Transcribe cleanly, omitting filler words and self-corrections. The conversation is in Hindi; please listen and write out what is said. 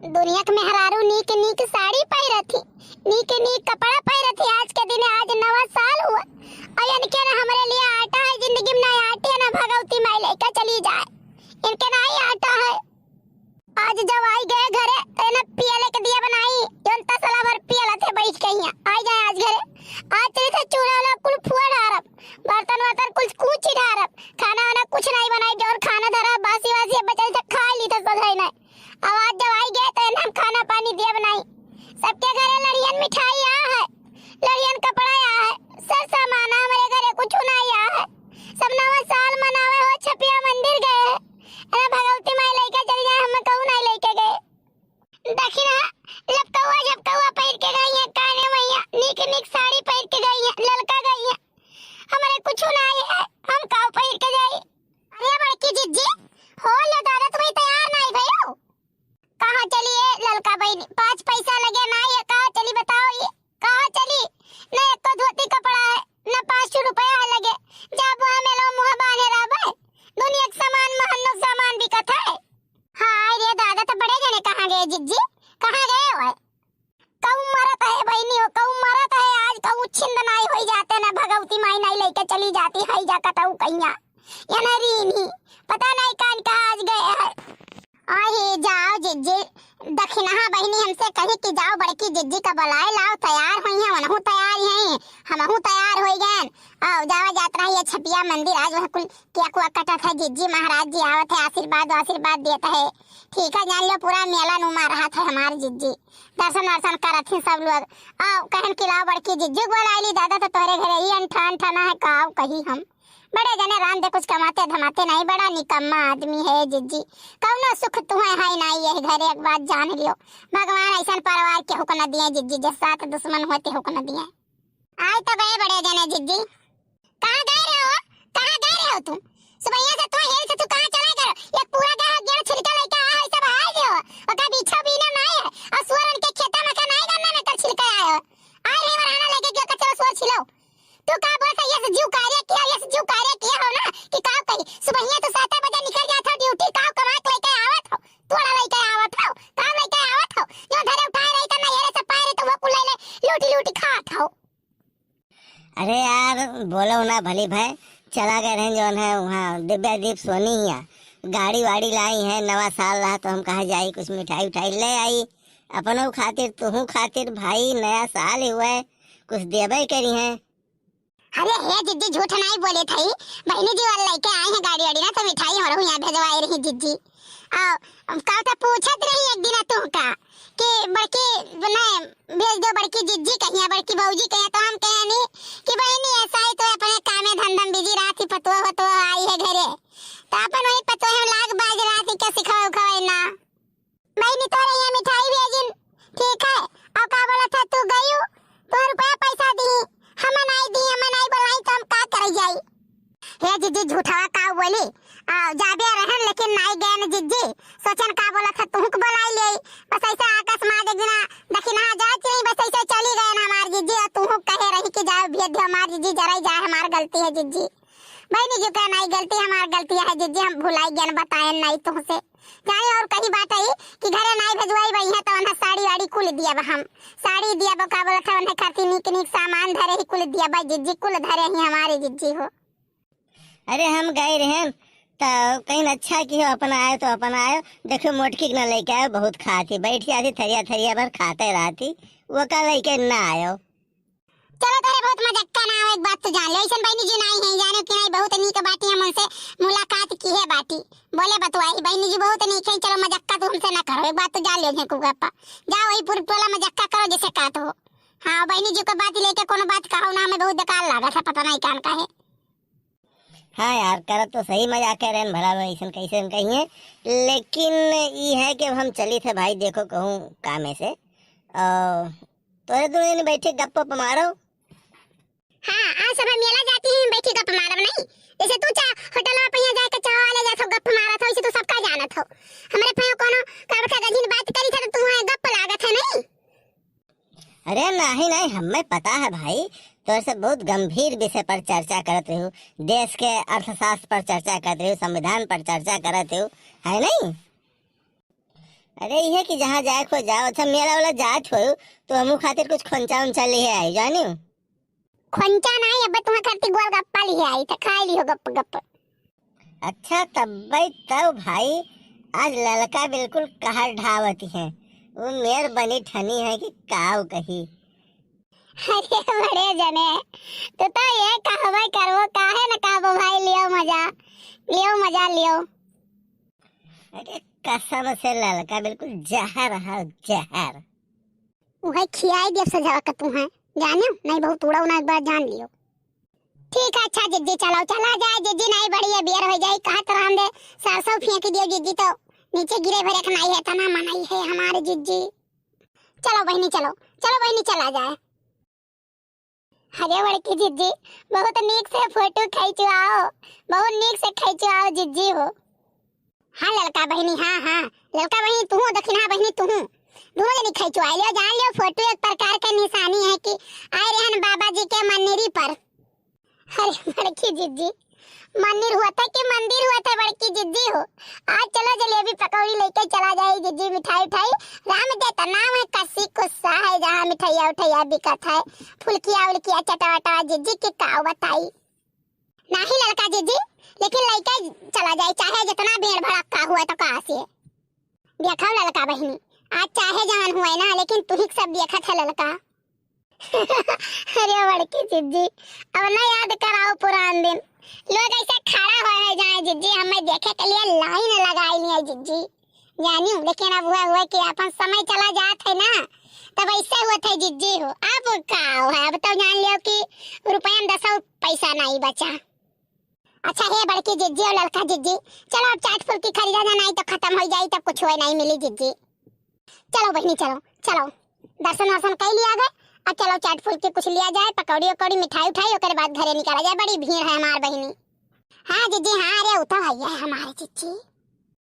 दुनिया के मेहरारू नीक नीक साड़ी पहन थी, नीक नीक कपड़ा पहन थी। आज के दिन आज नवा साल हुआ और इनके ना हमारे लिए आटा है, जिंदगी में ना आटे ना भगवती माई लेकर चली जाए, इनके ना ही आटा है। आज जब आई गए घरे ना पियले के दिया बनाई, जनता सला भर पियला थे बैठ के यहाँ आई जाए आज घरे। आज चले थे चूल्हा वाला कुल फुआ ढारब, बर्तन वर्तन कुछ ही ढारब, खाना वाना कुछ नहीं बनाई और खाना धरा बासी वासी बचल से खा ली था सजाई नहीं। अब आज जब आई गए तो हम खाना पानी दिया बनाई, सबके घरे लड़ियन मिठाई आ है, लड़ियन कपड़ा आ है, सर सामान हमारे घरे कुछ नहीं आ है। सब नवा साल मनावे हो छपिया मंदिर गए है, अरे भगवती माई लेके चली जाए, हम कहूँ नहीं लेके गए। दक्षिणा लपकौआ झपकौआ पहन के गई है, काने मैया नीक नीक साड़ी पहन के गई है, ललका गई है, हमारे कुछ नहीं है, हम काव पहन के जाई। अरे बड़की जिज्जी हो ले दादा, तुम्हें तैयार नहीं भयो, कहाँ चलिए ललका बहनी? 5 पैसा लगे ना, ये कहाँ चली बताओ, ये कहाँ चली? न एक तो धोती कपड़ा है, न 5 रुपया है लगे, जब वहाँ मेलो मुँह बांधे रहे, दुनिया के सामान महन्नो सामान बिकत है। हाँ रे दादा, तो बड़े जने कहाँ गए जिज्जी, कहाँ गए हो? कहूँ मरत है बहनी हो, कहूँ मरत है, आज कहूँ छिंद नहीं हो जाते ना, भगवती माई नहीं लेके चली जाती है जाकर कहूँ कहिया या ना रीनी, पता नहीं कहाँ आज गए है। आही जाओ जिज्जी, दक्षिणा बहनी हमसे कही कि जाओ बड़की जिज्जी का बुलाए लाओ, तैयार हुई हैं, वनहु तैयार हैं, हमहु तैयार हो गए। आओ जावा यात्रा ये छपिया मंदिर, आज वह कुल क्या कुआ कटा था, जिज्जी महाराज जी आवत है, आशीर्वाद देता है। ठीक है, जान लो पूरा मेला नुमा रहा था हमारे जिज्जी, दर्शन वर्शन करत थी सब लोग। आओ कहन कि लाओ बड़की जिज्जी को बुला ली, दादा तो तोहरे घरे ही अंठा है, काओ कही हम बड़े जने राम दे कुछ कमाते धमाते नहीं, बड़ा निकम्मा आदमी है जिज्जी, कौनो सुख तुम्हें है नहीं ये घरे, एक बात जान लियो, भगवान ऐसा परिवार के हुक्म न दिए जिज्जी, जिस साथ दुश्मन होते हुक्म न दिए। आए तो गए बड़े जने जिज्जी, कहाँ गए हो, कहाँ गए हो तुम? सुबह से तो हेल से तू कहाँ चला गए? ये पूरा गेड़ छिलका लेके आए सब आए जो, और का बिछा बीना नहीं है, और सुअरन के खेता में का नहीं गन्ना में कर छिलका आए हो, आए नहीं वरना लेके गयो कचरा सुअर छिलो। तू का बोलता ये जीव कार्य किया हो ना कि काव कही सुबह तो 7 बजे निकल जात हो ड्यूटी, काव कमा के लेके आवत हो, तोड़ा लेके आवत हो, काम लेके आवत हो, जो धरे उठाए रही त ना येरे से पाए तो वो कुल ले लूटी खात हो। अरे यार बोलो ना भली भाई, चला गए रहे जो है वहाँ दिव्या दीप सोनी हिया, गाड़ी वाड़ी लाई है, नवा साल रहा तो हम कहा जाई कुछ मिठाई उठाई ले आई अपनों खातिर तुहू खातिर, भाई नया साल हुआ है कुछ देवे करी है। अरे हे जिज्जी झूठ नहीं बोले थई, बहनी जी वाला लेके आए हैं गाड़ी वाड़ी ना, तो मिठाई हमारे यहाँ भेजवाई रही जिज्जी। आओ का तो पूछत रही एक दिन तू का कि बड़की नहीं भेज दो बड़की जिज्जी कहिया, बड़की भौजी कहिया, तो हम कहे नहीं कि बहनी ऐसा ही तो अपने काम में धंधम बिजी रात ही पतवा आई है घरे, तो अपन वही पतवा हम लाग बाज रात ही क्या सिखाओ खवाई ना, बहनी तो यहाँ मिठाई भेजिन ठीक है। और का बोला था तू गई तो रुपया पैसा दी, हम नहीं बोलाई तो हम का कर जाई? हे जिज्जी झूठा का बोली, जाबे रहन लेकिन नहीं गए न जिज्जी, सोचन का बोला था तुहू को बुलाई ले, बस ऐसा अकस्मात एक दिन दक्षिणा जाए नहीं, बस ऐसे चली गए ना हमार जिज्जी, और तुहू कहे रही कि जाओ भेज दो हमार जिज्जी, जरा जाए हमार गलती है जिज्जी, बहनी जी का नहीं गलती हमार गलती है जिज्जी, हम भुलाई गए बताए नहीं तुमसे जाने। और कहीं बात आई कि घरे नहीं भेजवाई बई है तो उन्हें साड़ी वाड़ी कुल दिया, हम साड़ी दिया का बोला था उन्हें खाती नीक नीक सामान धरे ही कुल दिया भाई जिज्जी, कुल धरे ही हमारे जिज्जी हो। अरे हम गए रहे तो कहीं अच्छा की हो, अपन आए तो अपन आयो, देखो मोटकी न लेके आयो, बहुत खाती बैठ जाती थरिया भर खाते रहती, वो का लेके न आयो। चलो तेरे बहुत मजाक ना हो, एक बात तो जान लो, ऐसा बहनी जी नहीं है जाने कि नहीं, बहुत नीक बाटी हम उनसे मुलाकात की है बाटी, बोले बतवाई बहनी जी बहुत नीक है, चलो मजाक तो हमसे ना करो, एक बात तो जान लो झेकू गप्पा, जाओ वही पूरा टोला मजाक करो जैसे का तो। हाँ बहनी जी को बात लेके कोनो बात कहो ना, हमें बहुत बेकार लगा था, पता नहीं कान का है। हाँ यार कर तो सही मजाक कर रहे भला ऐसा कैसे कहिए, लेकिन ये है कि हम चली थे भाई देखो कहूँ कामे से, तोरे दोनों ने बैठे गप्प मारो। हाँ आज सब मेला जाती है बैठी गप्प मारब नहीं, जैसे तू होटल में पहिया जाके चाय वाले जाथो गप्प मारत हो, इसे तू सबका जानत हो, हमरे पे कोनो का गजिन बात करी था तो तू है गप्प लागत है नहीं। अरे नहीं हमें पता है भाई, तोर से बहुत गंभीर विषय पर चर्चा करते हो, देश के अर्थशास्त्र पर चर्चा करते हो, संविधान पर चर्चा करते हो, है नहीं? अरे ये कि जहाँ जाए खो जाओ। अच्छा मेला वाला जात हो तो हमू खातिर कुछ खोंचा उंचा ले आई जानी। खोंचा नहीं, अब तुम्हें करती गोलगप्पा लिए आई तो खा लियो गप गप। अच्छा तब भाई आज ललका बिल्कुल कहर ढावती है। वो मेर बनी ठनी है कि काव कही। अरे बड़े जने तो ये कहवे करवो काहे न कहबो भाई, लियो मजा लियो मजा लियो। अरे कसम से ललका बिल्कुल जहर है जहर। वही खियाई दिया सजा का तू है जानियो नहीं, बहुत उड़ा उना एक बार जान लियो। ठीक है अच्छा जिज्जी चलाओ, चला जाए जिज्जी नहीं बढ़िया बियर हो जाए। कहा तो हम दे सरसों फेंक दियो जिज्जी तो नीचे गिरे भरे नहीं है, तना मनाई है हमारे जिज्जी। चलो बहनी चलो, चलो बहनी चला जाए। अरे बड़की जिज्जी बहुत नीक से फोटो खींचवाओ, बहुत नीक से खींचवाओ जिज्जी हो। हाँ ललका बहनी, हाँ हाँ ललका बहनी तू हो, दक्षिणा बहनी तू हो, दोनों जनी खींचवा लियो। जान लियो फोटो एक प्रकार का निशानी है कि आए रहन बाबा जी के मंदिर पर। अरे बड़की जिज्जी मंदिर हुआ था कि मंदिर हुआ था बड़की जिज्जी हो। आज चलो जलेबी पकौड़ी लेके चला जाए जिज्जी, मिठाई उठाई राम देता नाम है कसी कुस्सा है जहाँ मिठाइया उठाइया बिकत है, फुलकिया उलकिया चटावटा जिज्जी के काव बताई नहीं लड़का जिज्जी। लेकिन लड़का चला जाए चाहे जितना भीड़ भड़का हुआ तो कहाँ से देखा लड़का बहनी, आज चाहे जवान हुआ ना लेकिन तू ही सब देखा था लड़का। अरे बड़की जिज्जी अब ना याद कराओ पुरान दिन, लोग ऐसे खड़ा हो जाए जिज्जी, हमें देखे के लिए लाइन लगाई नहीं जिज्जी जानी। लेकिन अब हुआ कि अपन समय चला जात है ना तब ऐसे हुआ था जिज्जी हो। अब का है अब तो जान लियो कि रुपया 10 पैसा नहीं बचा। अच्छा है बड़की जिज्जी और लड़का जिज्जी चलो अब चाट फुल्की खरीदा जाना, नहीं तो खत्म हो जाए तब कुछ हो नहीं मिली जिज्जी। चलो बहनी चलो चलो दर्शन वर्शन कर लिया गए, अब चलो चाट फुल्की कुछ लिया जाए, पकौड़ी वकौड़ी मिठाई उठाई और बाद घरे निकाला जाए, बड़ी भीड़ है हमार बहनी। हाँ जिज्जी हाँ, अरे उतर भैया है हमारे जिज्जी।